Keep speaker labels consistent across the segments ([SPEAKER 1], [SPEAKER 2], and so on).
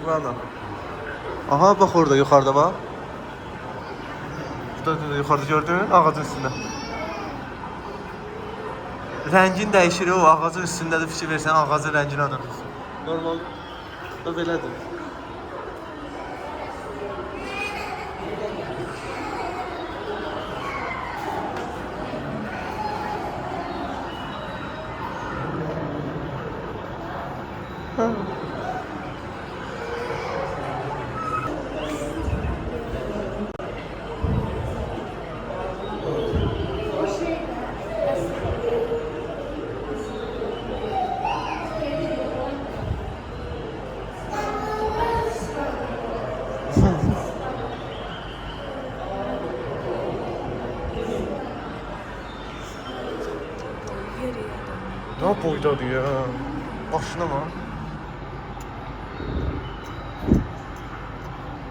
[SPEAKER 1] Bana. Aha bak orada yukarıda bak. Burada yukarıda gördün ağacın üstünde. Rəngin dəyişir o ağacın üstündə də fikir versən ağacın rəngini anlamırsan. Normal da belədir. Ne boydadır ya. Başına mı?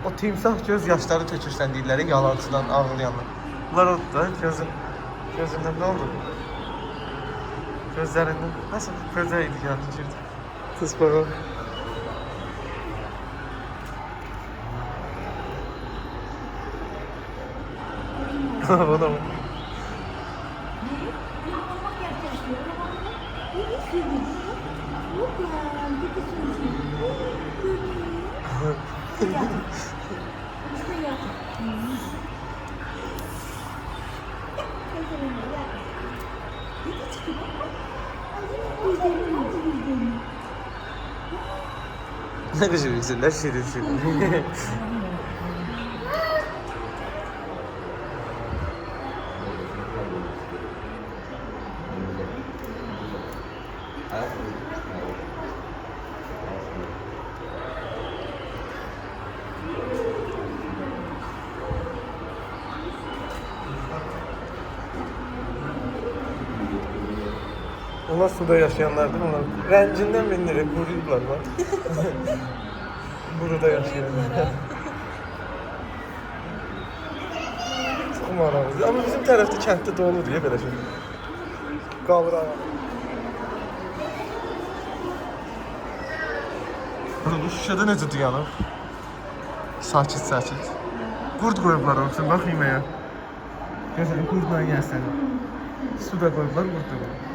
[SPEAKER 1] O timsah göz yaşları tökürsən deyirlər, yalancıdan ağlayanlar. Bunlar orada gözündən ne oldu? Gözlərindən nasıl gözəydi gəldi. Kız bakalım. Bana mı? Ne güzel ne şirin şirin. Onlar suda yaşayanlar değil mi? Onlar rencinden bindirip vuruyublar bak. Burada yaşayanlar. Çok maraqlı. Ama bizim tərəfdə kənddə dolu diye belə şey. Qalır ayağa. Bu şüşədə necə dayanıb? Sakit. Qurd qoyublar onun üçün, bax yeməyə. Gözəl, qurdla yəsən. Suda qoyublar, qurd da qoyublar.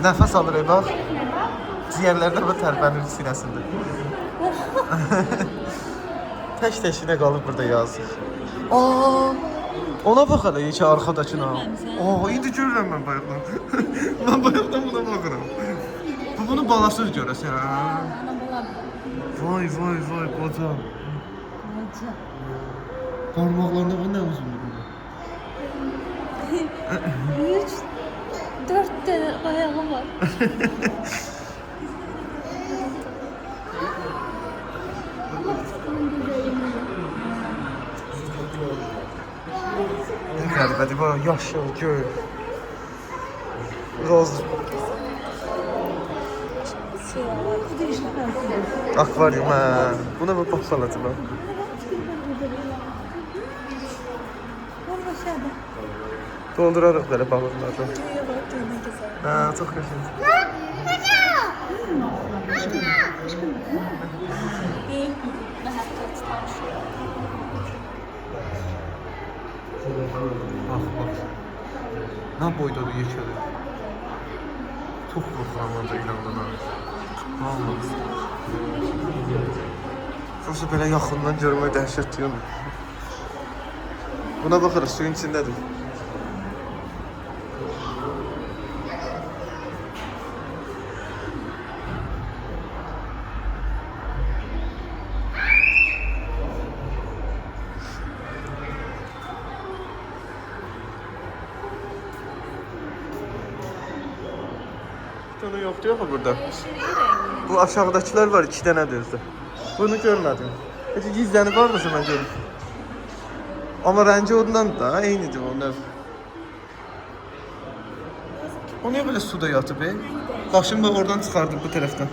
[SPEAKER 1] Nəfəs alır bak. Ciyərlərdə bu tərpənir sinəsində. Tək-təşinə qalıb burada yazıq. Ona bax hələ ki arxadakına. İndi görürəm mən bayaqdan. Mən bayaqdan buna baxıram. Bu bunu balasız görəsən. Vay qoca. Parmaqlarında bu nə uzunluğu?
[SPEAKER 2] 4 tane ayağı var.
[SPEAKER 1] Ne qəribədir, böyle yaşıl, göy. Roz. Akvaryum, hə. Buna bir baxsan acaba. Doldurarıq belə balıqlardan. Hə, çox qəşəng. Bak. Ne boydadır yekədir. Çox qorxuram ancaq inandan ha. Vallahi. Prosta belə yaxından görmək dəhşətli olur. Buna baxırıq, suyun içindədir. Onu yoktu ya burada. Bu aşağıdakiler var, 2 dənədir özdə. Bunu görmədim. Heç gizlənib var mısın mən görüm. Amma rəngi ondan da eynidir onlar. O niye böyle suda yatıp Başım da oradan çıxardım bu tərəfdən.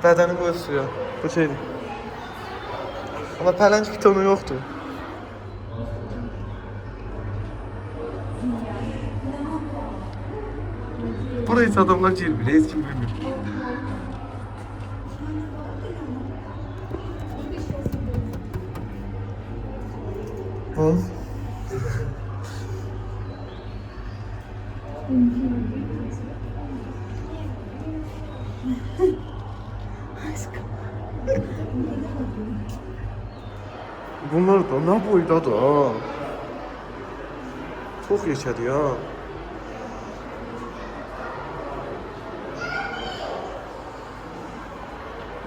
[SPEAKER 1] Bədəni qoyub suya. Bu şeydir. Amma pələng pitonu yoxdur. Buraya hiç adamlar girmir, heç kim bilmir. Bol. Bunlar da ne boydadır ha. Çok yaşadı ya.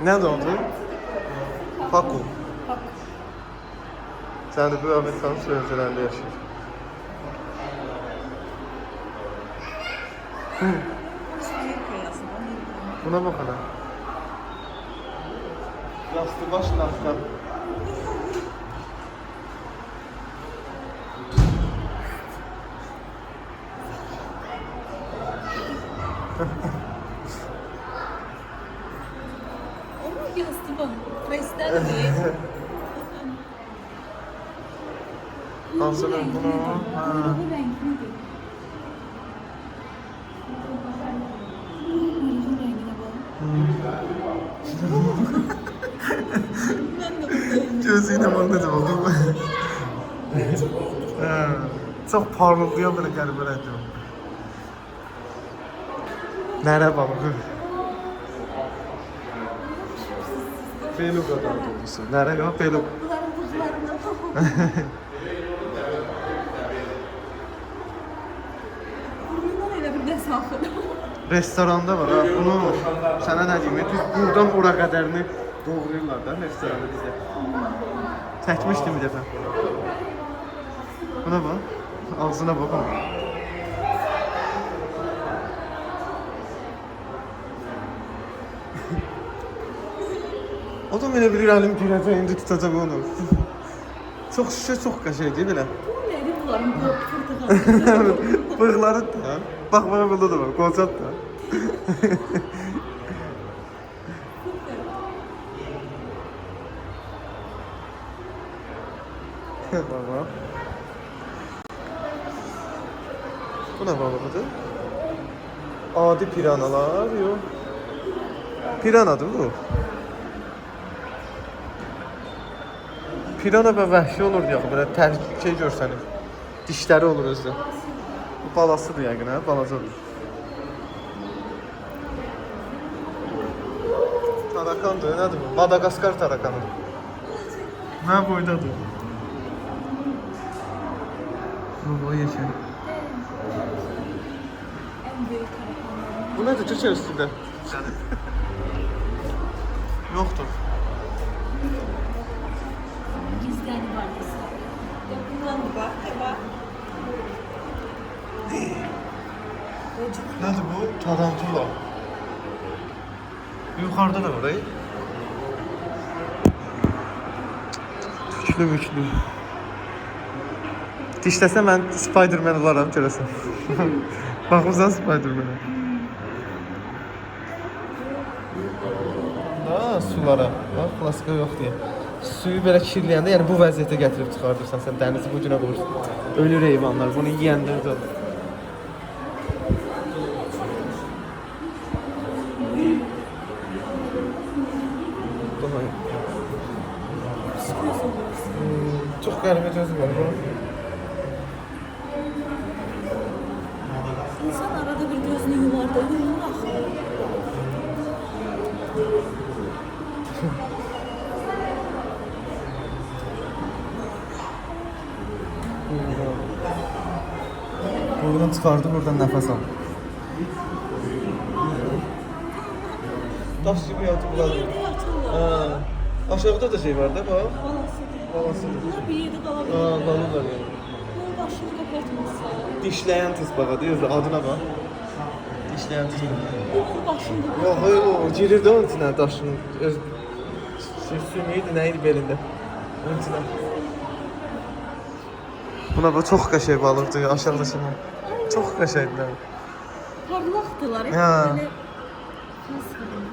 [SPEAKER 1] Ne oldu? Paco. Sen de bu Amerikan sözlerinde yaşıyor. Buna bak hele. Yastı baş laskan.
[SPEAKER 2] Onu yastı bak. Presler değil.
[SPEAKER 1] Alsana bunu. Ha.
[SPEAKER 2] Bu renklidir. Marulun rengine bak. Ben de buradayım.
[SPEAKER 1] Gözüyle bakmadım oldu. Çok parlıyor böyle gelip böyle diyor. Nereye balığı? Peluk adam doğrusu. Nereye ya peluk?
[SPEAKER 2] Bunların buzlarına bak. Bundan elə bir də saxıdır.
[SPEAKER 1] Restoranda var ha. Bunu sana ne diyeyim? Biz buradan ora kadarını doğruyorlar da restoranda bize. Çekmiştim bir defa. Buna bak. Ağzına bakın. O da belə bilir əlim girəcək, indi tutacaq onu. Çox şişə, çox qəşəngdir belə.
[SPEAKER 2] Bu nədir bunların portuqalı?
[SPEAKER 1] Bığları da. Bax, burada da var, qolçat da. Baba. Bu ne balıqıdır? Adi piranalar, yox. Piranadır bu. Pirana və vəhşi olur deyə, belə təhlükə şey görsənir. Dişləri olur özdə. Bu balasıdır yəqin, hə? Balacadır. Tarakandır, nədir bu? Madagaskar tarakanı. Nə boydadır? Bu yeşil.
[SPEAKER 2] En büyük tarafanlarından.
[SPEAKER 1] Bu nədir? Türkçə üstündə. Yoxdur.
[SPEAKER 2] Gizləni var mısın? Bundan da bak, bak.
[SPEAKER 1] Nədir bu? Tarantula. Yuxarıda da var, ey. Tüklü. Dişləsə mən Spider-Man olaram görəsən. Baxırsan Spider-Man-ə. Da sulara. Bax, plastika yox deyə. Suyu belə kirləyəndə, yəni bu vəziyyətə gətirib çıxardırsan sən dənizi bu günə qoyursan. Ölür heyvanlar, bunu yeyəndə də. Çox qəribə gözü var bu.
[SPEAKER 2] İnsan arada bir gözünü yumar da yumur axı.
[SPEAKER 1] Buradan çıxardı, buradan nəfəs al. Daş gibi yatıblar.
[SPEAKER 2] Yerdə yatırlar.
[SPEAKER 1] Aşağıda da şey var da bax.
[SPEAKER 2] Balasıdır.
[SPEAKER 1] Balasıdır.
[SPEAKER 2] Bunlar bir yerdə qala
[SPEAKER 1] Aa,
[SPEAKER 2] bilir.
[SPEAKER 1] qalırlar yəni.
[SPEAKER 2] Bunun başını kapatmasa.
[SPEAKER 1] Dişləyən tısbağa deyir, adına bax. Dişləyən tısbağa.
[SPEAKER 2] Bunun başında.
[SPEAKER 1] Yox, hayır o girir də onun içinə daşın. Öz sümüyüdü, nə idi belində. Onun içinə. Buna bax, çox qəşəng balıqdır, aşağıda şimdi. Çox qəşəngdir.
[SPEAKER 2] Parlaqdılar.
[SPEAKER 1] Ya.
[SPEAKER 2] Böyle- Nasıl diyeyim?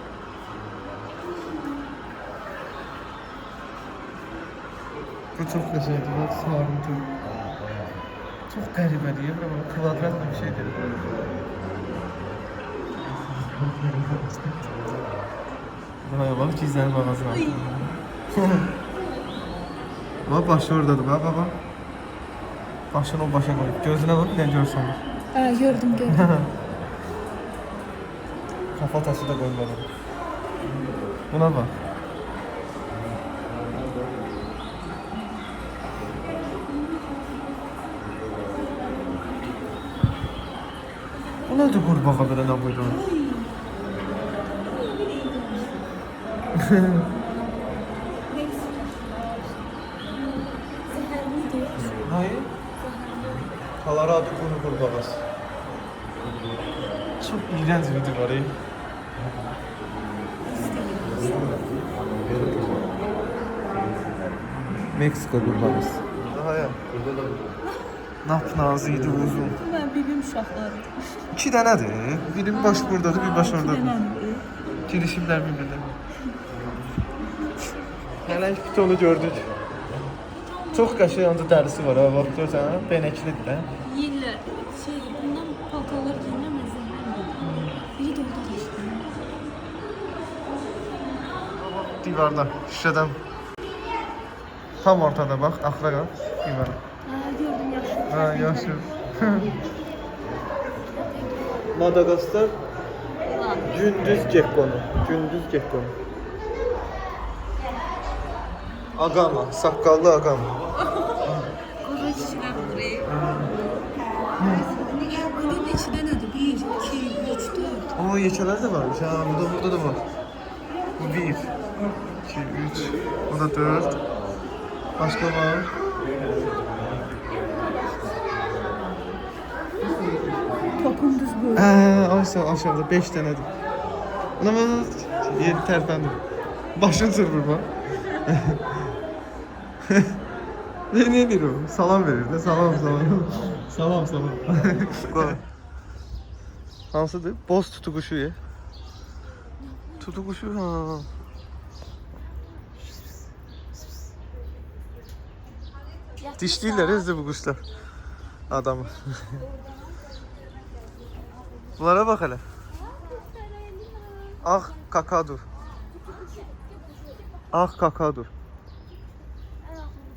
[SPEAKER 1] Bu çox qəşəngdir, bax, sarıntı. Çox qəribədir, bura bax, kvadrat bir şeydir. Buraya bak, gizlənib ağzına. Bak, başı oradadır, bak, bak, bak. Başını o başa koyup, gözüne bak, bir de görsən.
[SPEAKER 2] Ha, gördüm.
[SPEAKER 1] Kafatası da koymadı. Buna bak. Bu nədir qurbağa belə nə buydu? Hayır. Colorado bunu kurbağası. Çok iğrenç bir var ya. Meksika kurbağası. Daha ya. Napnazıydı uzun.
[SPEAKER 2] Ben bibim uşaqlarım.
[SPEAKER 1] 2 dənədir. Biri baş buradadır, bir baş oradadır.
[SPEAKER 2] Dənədir.
[SPEAKER 1] Girişimlər bir-birinə. Hələ ilk pitonu gördük. Çox qəşəng onda dərisi var ha, bax görsən, benəklidir də.
[SPEAKER 2] Yiyirlər. Bundan paltarlar giyinəməz zəhərli. Biri də orada geçti.
[SPEAKER 1] Divarda, şüşədən. Tam ortada bax, axıra qal. Divara.
[SPEAKER 2] Ha, gördüm, yaxşı.
[SPEAKER 1] Ha, yaxşı. Madagaskar gündüz gekkonu. Gündüz gekkonu. Agama, saqqallı agama.
[SPEAKER 2] Qoca kişilər buraya. Bunun içində nədir? 1, 2, 3, 4.
[SPEAKER 1] Aa, yekələr də varmış ha, burada da var. Bu 1, 2, 3, bu da 4. Başqa var.
[SPEAKER 2] Topunduz bu.
[SPEAKER 1] Aşağıda 5 dənədir. Buna bak, yeri tərpəndir. Başın sırpır bak. Ne diyor o? Salam verir de, salam. Salam. Hansıdır? Boz tutuquşu ya. Tutuquşu ha. Dişliyirlər özdə bu quşlar. Adamı. Bunlara bak hele. Ah kakadur. Ah kakadur.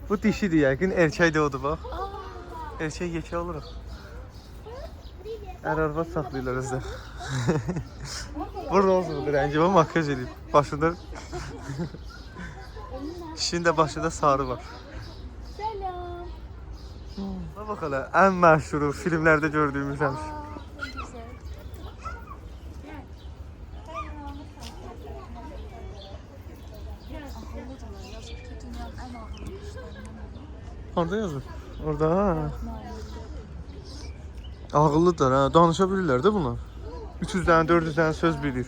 [SPEAKER 1] Bu dişidir yəqin, erkək də odur bax. Erkək yekə olur. Ər-arvad saxlayırlar özlər. Bu rozmudur, rəngi var, makyaj edib. Başında... Kişinin də başında sarı var. Selam. Bax hele, ən məşhuru filmlərdə gördüyümüz həmiş. Orada yazır. Orada ha. Ağıllıdır ha. Danışa bilirlər də bunlar. 300 dənə, 400 dənə söz bilir.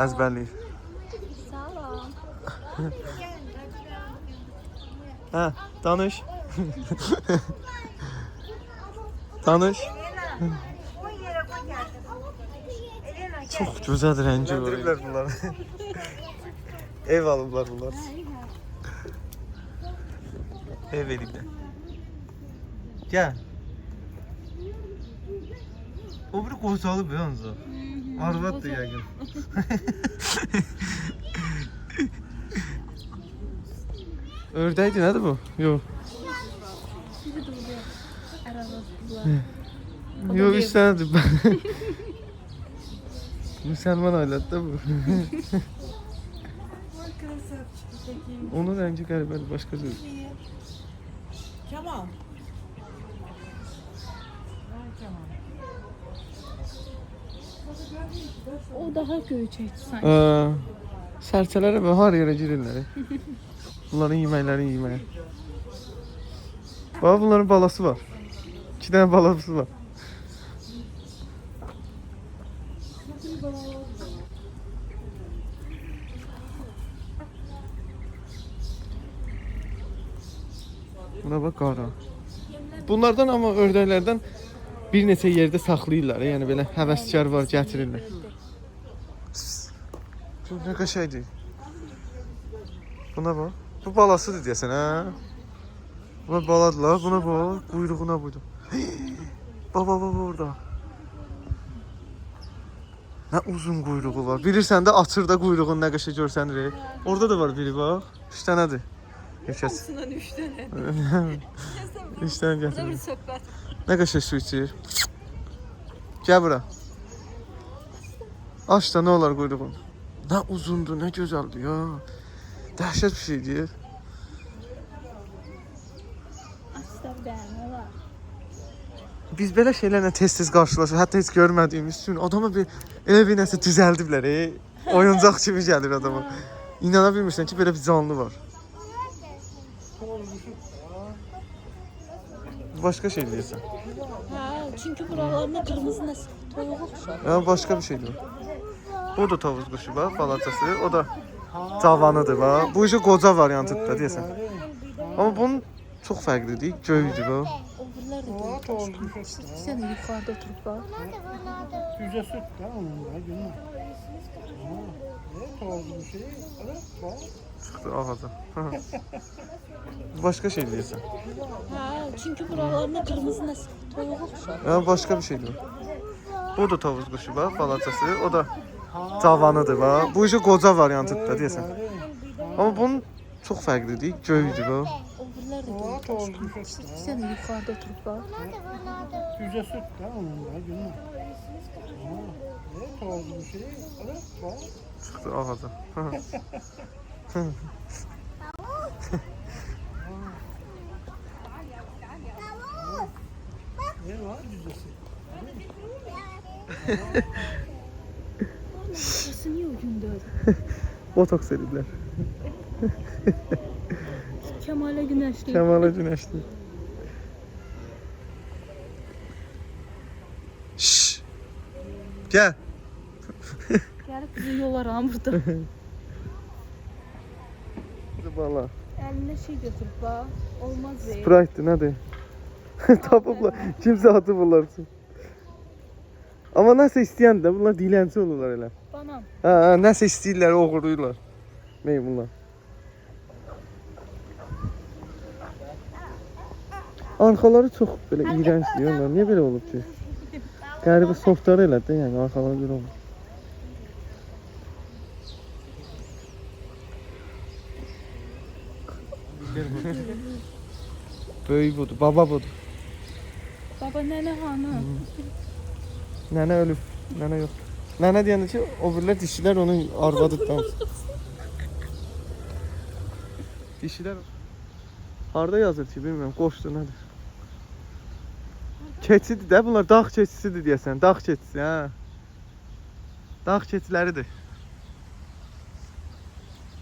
[SPEAKER 1] Əzbərləyir.
[SPEAKER 2] Salam.
[SPEAKER 1] Ha, danış. Danış. Çox gözəl rəngi var. Gətiriblər bunları. Ev alıblar bunlar. Ev eliblər. Gəl. O biri qocalı bir anca. Arvaddır yəqin. Ördəkdir, nədir bu? Yox. Yox, üç dənədir. Müsəlman ailədir də bu. Onun rəngi qəribədir, başqa söz.
[SPEAKER 3] Kemal.
[SPEAKER 2] O daha göyçəkdir sanki.
[SPEAKER 1] Sərçələrə və har yerə girirlər. Bunların yeməklərini yeməyə. Bax, bunların balası var. 2 dənə balası var. Buna bax, qara. Bunlardan amma ördəklərdən bir neçə yerdə saxlayırlar. Yəni belə həvəskar var, gətirirlər. Bu nə qəşəngdir. Buna bax. Bu balasıdır deyəsən, hə? Buna baladılar, buna bax. Quyruğuna buydu. Baba orada. Nə uzun quyruğu var. Bilirsən də açırda quyruğun nə qəşəng görsənir. Orada da var biri bax. 3 dənədir. Keçəs.
[SPEAKER 2] Hamısından 3 dənə.
[SPEAKER 1] 3 dənə
[SPEAKER 2] Burada bir
[SPEAKER 1] gətir.
[SPEAKER 2] söhbət.
[SPEAKER 1] Nə qəşəng su içir. Gəl bura. Aç da nə olar quyruğun. Nə uzundur, nə gözəldir ya. Dəhşət bir şeydir.
[SPEAKER 2] Açda bir dənə olar.
[SPEAKER 1] Biz belə şeylərlə tez-tez qarşılaşırıq. Hətta heç görmədiyimiz üçün adama elə bir nəsə düzəldiblər. Oyuncaq kimi gəlir adama. İnana bilmirsən ki, belə bir canlı var. Başqa şey deyirsən.
[SPEAKER 2] Hə, çünki buralarında qırmızı nəsə toyuq oxşar.
[SPEAKER 1] Ya başqa bir şeydir. Bu da tovuz quşu bax, balacası. O da cavanıdır bax. Bu işi qoca variantıdır da deyəsən. Amma bunun çox fərqlidir. Göydür bax.
[SPEAKER 2] O birlər də toyuq. Sən yuxarıda oturub bax.
[SPEAKER 4] Yüzə süt də onun da günü. Tavuk bir şey. Bak.
[SPEAKER 1] Çıxdı ağaca. Başqa şey deyirsən.
[SPEAKER 2] Hə, çünki buralarında qırmızı nəsə toyuq oxşar.
[SPEAKER 1] Ya başqa bir şeydir. Bu da tovuz quşu bax, balacası. O da cavanıdır bax. Bu işi qoca variantıdır da deyəsən. Amma bunun çox fərqlidir. Göydür bax.
[SPEAKER 2] O birlər də toyuq. Sən yuxarıda oturub bax.
[SPEAKER 4] Yüzə süt də onun da günü. Tavuk bir şey. Bak.
[SPEAKER 1] Çıxdı ağaca.
[SPEAKER 4] Ne var yüzəsi?
[SPEAKER 2] Burası niyə o gündür?
[SPEAKER 1] Botoks ediblər.
[SPEAKER 2] Kəmalə günəşli.
[SPEAKER 1] Kəmalə günəşli. Şşş. Gəl.
[SPEAKER 2] Gəlib bizi yolar burada.
[SPEAKER 1] Bala.
[SPEAKER 2] Əlinə şey götürüb bax. Olmaz deyil.
[SPEAKER 1] Sprite nədir? Tapıblar. Kimsə atıblar üçün. Amma nəsə istəyən də bunlar dilənçi olurlar elə.
[SPEAKER 2] Banan.
[SPEAKER 1] Hə, nəsə istəyirlər, oğurlayırlar. Meymunlar. Arxaları çox belə iyrəncdir onlar. Niyə belə olub ki? Qəribə softları elədi də, yəni arxaları belə olub. Böyük budur, baba budur.
[SPEAKER 2] Baba nənə hanı?
[SPEAKER 1] Nənə ölüb, nənə yox. Nənə deyəndə ki, o birilər dişilər onun arvadıdır. Dişilər harda yazır ki, bilmirəm, qoşdu nədir? Keçidir də, bunlar dağ keçisidir deyəsən, dağ keçisi, hə. Dağ keçiləridir.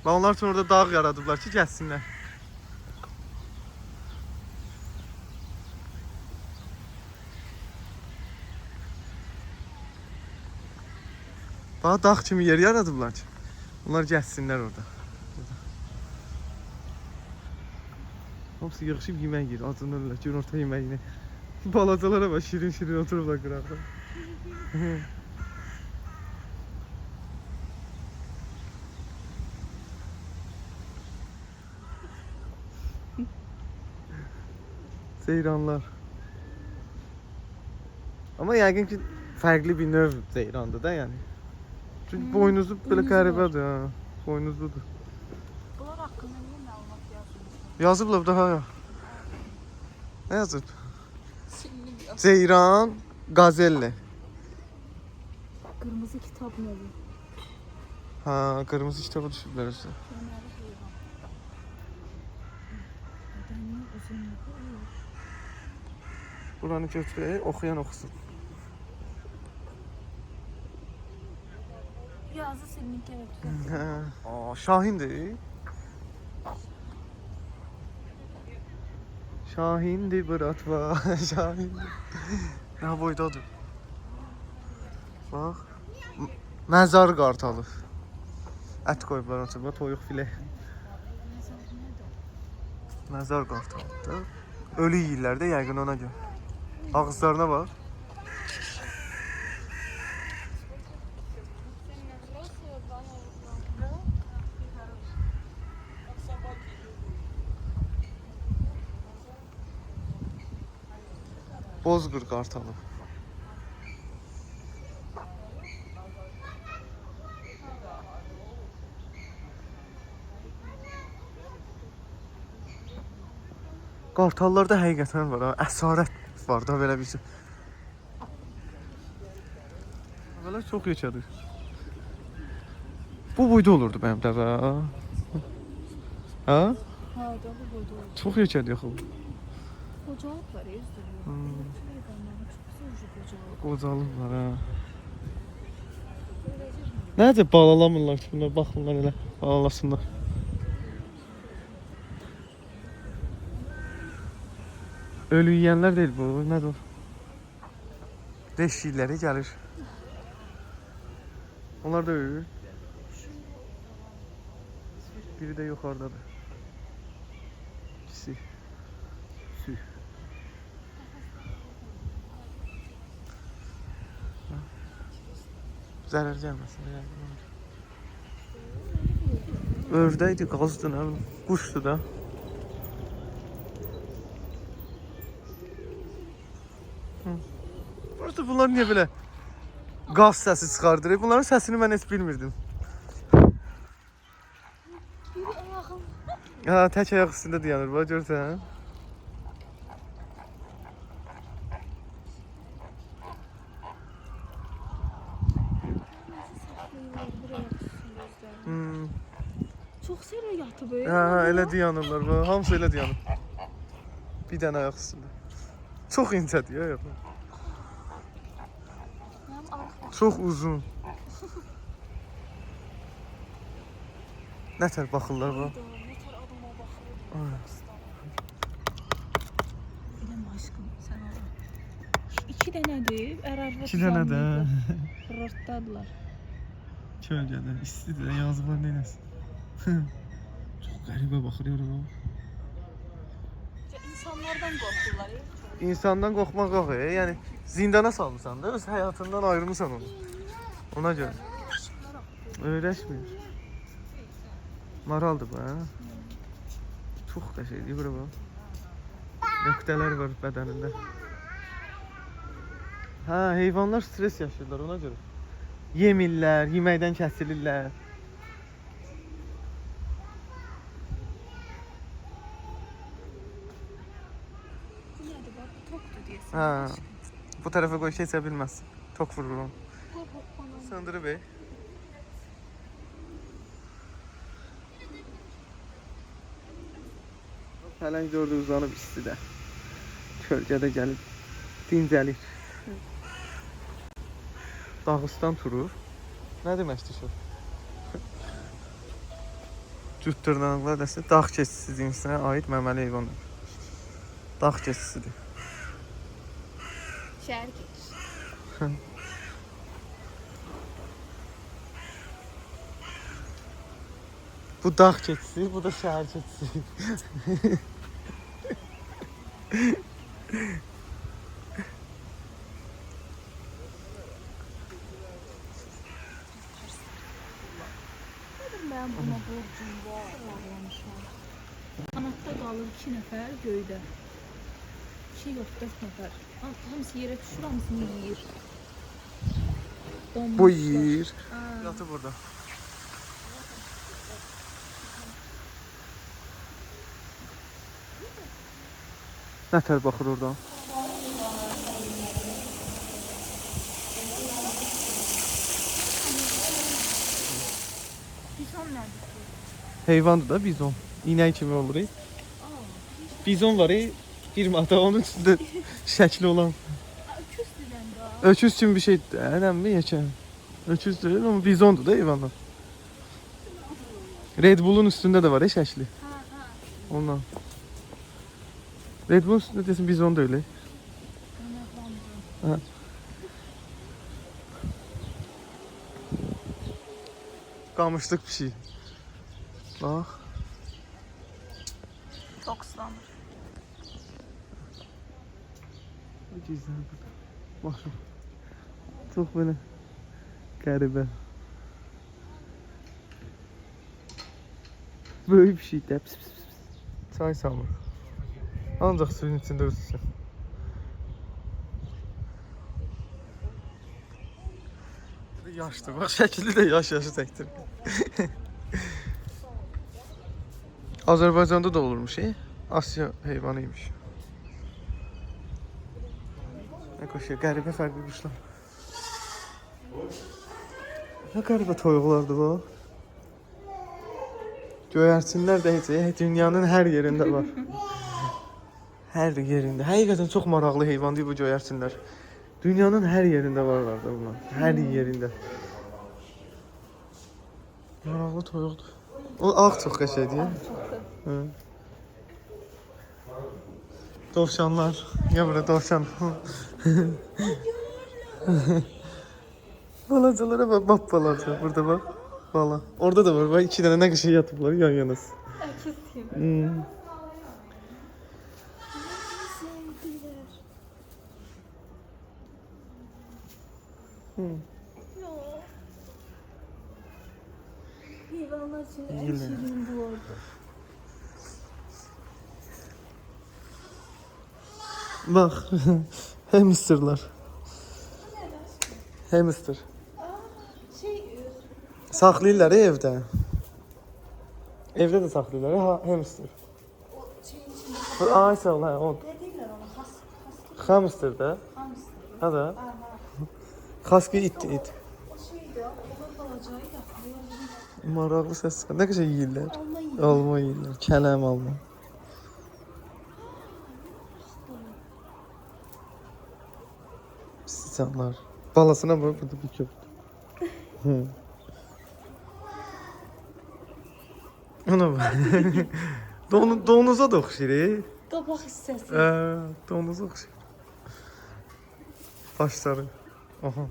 [SPEAKER 1] Və onlar üçün orada dağ yaradıblar ki, gəlsinlər. Bax, dağ kimi yer yaradıblar ki, onlar gəlsinlər orada. Hamısı yığışıb yemək yiyir, acınırlar, günorta yeməyini. Balacalara bax, şirin-şirin otururlar qıraqda. Ceyranlar. Amma yəqin ki, fərqli bir növ ceyrandır da, yəni. Çünki boynuzu belə qəribədir, hə. Boynuzludur.
[SPEAKER 2] Bunlar haqqında niyə məlumat yazmır?
[SPEAKER 1] Yazıblar daha ya. Nə yazıb? Ceyran, Gazelle.
[SPEAKER 2] Qırmızı kitab növü.
[SPEAKER 1] Ha, qırmızı kitaba düşüblər üstə. Buranı götürək, oxuyan oxusun.
[SPEAKER 2] Yazı silmək gərək.
[SPEAKER 1] Hə, Şahindir. Şahindir bratva, Şahindir. Nə boydadır? Bax. Məzar qartalı. Ət qoyublar açıqla, toyuq filə. Məzar qartalıdır. Ölü yeyirlər də yəqin ona görə. Ağızlarına bax. Bozqır qartalı. Qartallarda həqiqətən var ha. Əsarət var da belə bir şey. Belə çox yekədir. Bu boyda olurdu mənim dəvə. Ha?
[SPEAKER 2] Ha, da bu boyda olur.
[SPEAKER 1] Çox yekədir axı.
[SPEAKER 2] Qocalıq var, ezdir.
[SPEAKER 1] Qocalırlar ha. Necə balalamırlar ki bunlar, baxırlar elə balalasınlar. Ölü yiyənlər deyil bu, nədir o? Deşikləri gəlir. Onlar da ölür. Biri də yuxarıdadır. İkisi. Üsü. Zərər gəlməsin. Ördəkdi, qazdı, nə bilim, quşdu da. Burası bunlar niyə belə qaz səsi çıxardır? Bunların səsini mən heç bilmirdim. Ha, tək ayaq üstündə dayanır, bax görsən.
[SPEAKER 2] Çox sərə yatıb.
[SPEAKER 1] Ha, elə dayanırlar, bax, hamısı elə dayanır. Bir dənə ayaq üstündə. Çox incədir ya ayaqlar. Çox uzun. Nətər baxırlar bax.
[SPEAKER 2] Biləm aşkım, sən ala. 2 dənədir, ərarvat.
[SPEAKER 1] 2 dənə də.
[SPEAKER 2] Rortdadılar.
[SPEAKER 1] Kölgədə, istidir, yazıqlar neynəsin. Çox qəribə baxır ya baba.
[SPEAKER 2] İnsanlardan qorxurlar.
[SPEAKER 1] İnsandan qorxmaq yox, yəni zindana salmısan da, öz həyatından ayırmısan onu. Ona görə. Öyrəşmir. Maraldır bu, hə? Çox qəşəngdir bura bax. Nöqtələr var bədənində. Hə, heyvanlar stres yaşayırlar ona görə. Yemirlər, yeməkdən kəsilirlər. Ha, bu tarafa qoy keçə bilməz. Tok vurur onu. Sındırıb ey. Pələng də orada uzanıb istidə. Kölgədə gəlib dincəlir. Dağıstan turur. Nə deməkdir şu? Cüt dırnaqlar dəsə dağ keçisi cinsinə aid məməli heyvanlar. Dağ keçisidir.
[SPEAKER 2] Şəhər keçir.
[SPEAKER 1] Bu dağ keçisi, bu da şəhər keçisi.
[SPEAKER 2] Mən buna borcum var, ağlamışam. Qanatda qalır 2 nəfər göydə. 2 yox, 4 nəfər. Hamısı yerə düşür, hamısını yeyir.
[SPEAKER 1] Bu yeyir. Yatı burada. Nətər baxır oradan?
[SPEAKER 2] Bizon nədir?
[SPEAKER 1] Heyvandır da bizon. İnək kimi olur. Bizon var, 1 manata onun üstündə şəkli olan.
[SPEAKER 2] Öküz dilən də.
[SPEAKER 1] Öküz kimi bir şeydir. Ələm yekən. Öküz deyil, amma bizondur da heyvanlar. Red Bull'un üstündə də var şəkli. Ondan. Red Bull'un üstündə desin bizon da öyle. Ha. Qamışlıq bir şey. Bax.
[SPEAKER 2] Çox ıslanır.
[SPEAKER 1] Gizlənir burada. Baxın. Çox belə qəribə. Böyük bir şey də. Pis, pis, pis. Çay salmır. Ancaq suyun içində üzsün. Yaşdır. Bax şəkili də yaş-yaşı çəkdir. Azərbaycanda da olurmuş, Asya heyvanıymış. Ne koşuyor? Qəribə fərqli quşlar. Ne qəribə toyuqlardır bu. Göyərçinlər də heç dünyanın hər yerində var. Hər yerində. Həqiqətən çox maraqlı heyvandır bu göyərçinlər. Dünyanın hər yerində varlar da bunlar. Hər yerində. Maraqlı toyuqdur. O ağ çox qəşəngdir. Hı. Dovşanlar. Ya bura dovşan. Balacalara bak, bak balaca. Burada bak. Bala. Orada da var. Bak 2 tane ne kişi yatıblar yan yana. Hmm.
[SPEAKER 2] Heyvanlar için en
[SPEAKER 1] Yine.
[SPEAKER 2] şirin bu oldu.
[SPEAKER 1] Bak. Hamsterlar. Hamster. Saxlayırlar evdə. Evdə də saxlayırlar ha, hamster. Ay sağ ol, ha, o.
[SPEAKER 3] Ne deyirlər ona?
[SPEAKER 1] Hamster da.
[SPEAKER 3] Hamster.
[SPEAKER 1] Ha da. Xaski it.
[SPEAKER 3] O şeydir, onun balacağı da.
[SPEAKER 1] Maraqlı səs çıxır. Nə qədər yeyirlər?
[SPEAKER 3] Alma yiyir.
[SPEAKER 1] Alma yeyirlər. Kələm alma. Sıçanlar. Balasına bak, burada bir köpük. Hı. Ona bak. Donuza da oxşayır.
[SPEAKER 3] Qabaq hissəsi.
[SPEAKER 1] Donuza oxşayır. Başları. Aha.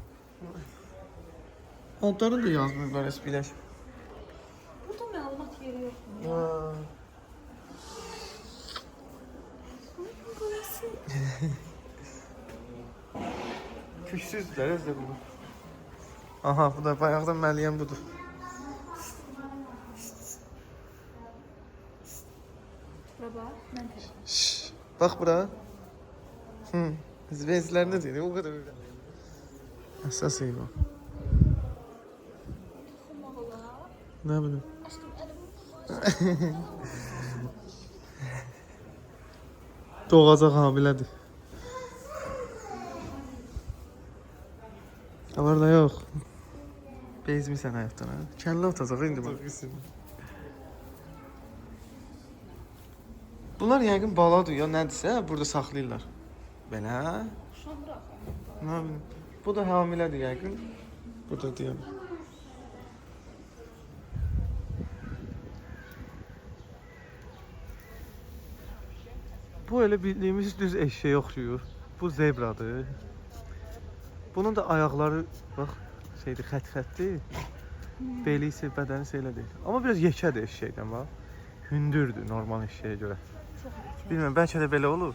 [SPEAKER 1] Altlarını da yazmırlar esbiləş.
[SPEAKER 3] Burada məlumat yeri yoxdur.
[SPEAKER 1] Küçsüzdür özdə bunu. Aha, bu da bayaqdan məliyən budur.
[SPEAKER 2] Baba, mən
[SPEAKER 1] Şşş, bax bura. Zvezlər nə deyir? O qədər öyle. Əsas heyvan. Ne bileyim. Doğacaq hamilədir. Var da yox. Bezmirsən həyatdan ha. Kəllə atacaq indi bax. Bunlar yəqin baladır ya nədirsə burada saxlayırlar. Belə. Nə bilim. Bu da hamilədir yəqin. Bu da deyəm. Bu elə bildiyimiz düz eşeğe oxşuyur. Bu zebradır. Bunun da ayaqları bax şeydir, xət-xətdir. Beli isə bədəni isə elə deyil. Amma biraz yekədir eşeğdən bax. Hündürdür normal eşeğe görə. Bilmirəm, bəlkə də belə olur.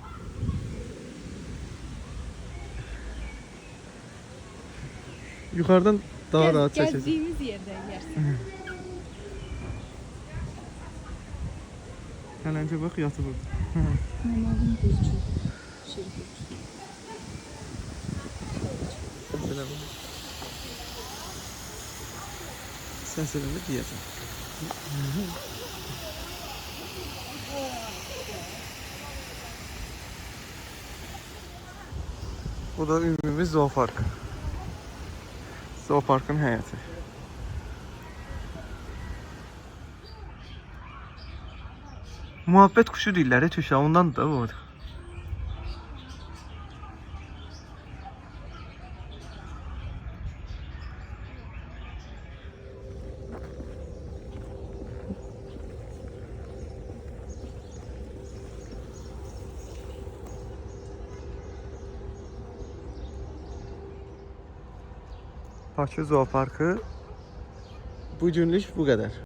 [SPEAKER 1] Yuxarıdan daha rahat çəkəcək.
[SPEAKER 2] Gəzdiyimiz yerdən yersən.
[SPEAKER 1] Hələncə bax yatıb burada.
[SPEAKER 2] Məmalın gözü şirkət.
[SPEAKER 1] Səs eləmə. Səs eləmə deyəcəm. Bu da ümumi zoopark. Zooparkın həyəti. Muhabbet kuşu deyirlər, tüşə, ondan da bu. Bakı Zooparkı bugünlük bu qədər.